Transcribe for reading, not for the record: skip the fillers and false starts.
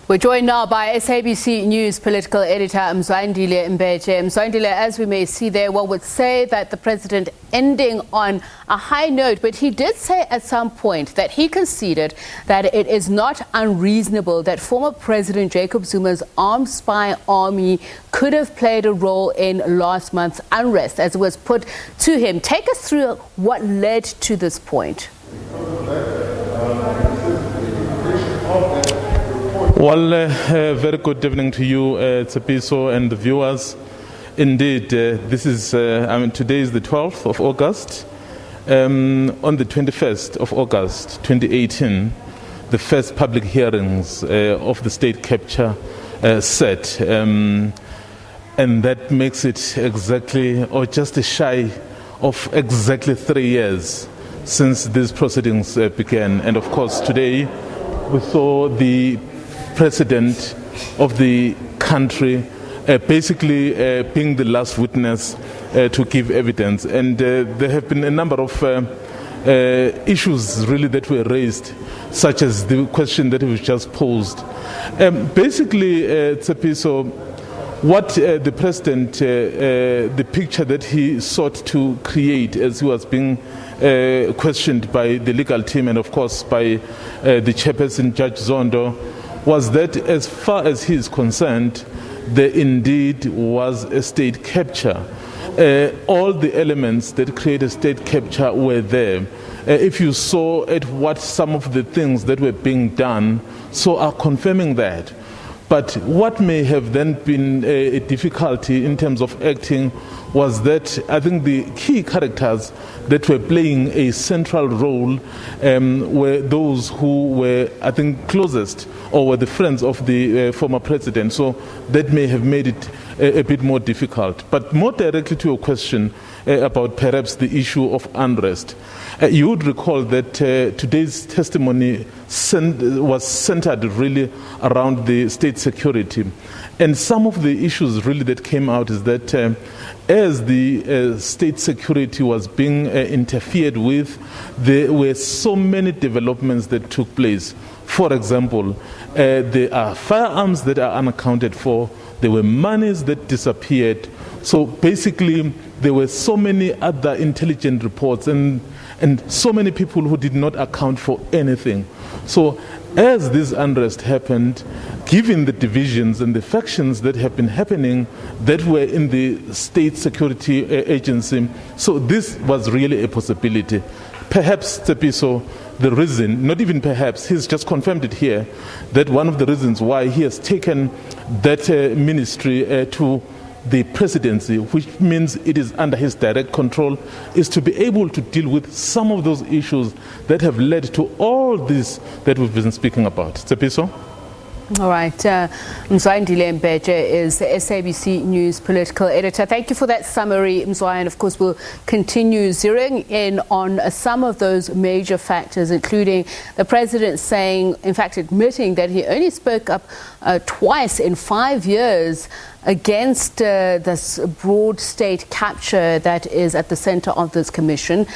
We're joined now by SABC News political editor Mzwandile Mbeje. Mzwandile, as we may see there, one would say that the president ending on a high note, but he did say at some point that he conceded that it is not unreasonable that former President Jacob Zuma's armed spy army could have played a role in last month's unrest, as it was put to him. Take us through what led to this point. Well, very good evening to you, Tsepiso, and the viewers. Indeed, this is, today is the 12th of August. On the 21st of August 2018, the first public hearings of the state capture set. And that makes it exactly, or just shy of exactly 3 years since these proceedings began. And of course, today we saw the president of the country basically being the last witness to give evidence. And there have been a number of issues really that were raised, such as the question that was just posed. Basically, Tsepiso, what the president, the picture that he sought to create as he was being questioned by the legal team and of course by the chairperson, Judge Zondo, was that as far as he is concerned, there indeed was a state capture. All the elements that create a state capture were there. If you saw at what some of the things that were being done, so are confirming that. But what may have then been a difficulty in terms of acting was that I think the key characters that were playing a central role were those who were, I think, closest or were the friends of the former president. So that may have made it a bit more difficult. But more directly to your question about perhaps the issue of unrest, you would recall that today's testimony was centered really around the state security. And some of the issues really that came out is that as the state security was being interfered with, there were so many developments that took place. For example, there are firearms that are unaccounted for. There were monies that disappeared. So basically, there were so many other intelligent reports and so many people who did not account for anything. So as this unrest happened, given the divisions and the factions that have been happening that were in the state security agency, so this was really a possibility. Perhaps, Tsepiso, the reason, not even perhaps, he's just confirmed it here, that one of the reasons why he has taken that ministry to the presidency, which means it is under his direct control, is to be able to deal with some of those issues that have led to all this that we've been speaking about. Tsepiso? All right. Mzwandile Mbeje is the SABC News political editor. Thank you for that summary, Mzwa. And of course, we'll continue zeroing in on some of those major factors, including the president saying, in fact, admitting that he only spoke up twice in 5 years against this broad state capture that is at the center of this commission.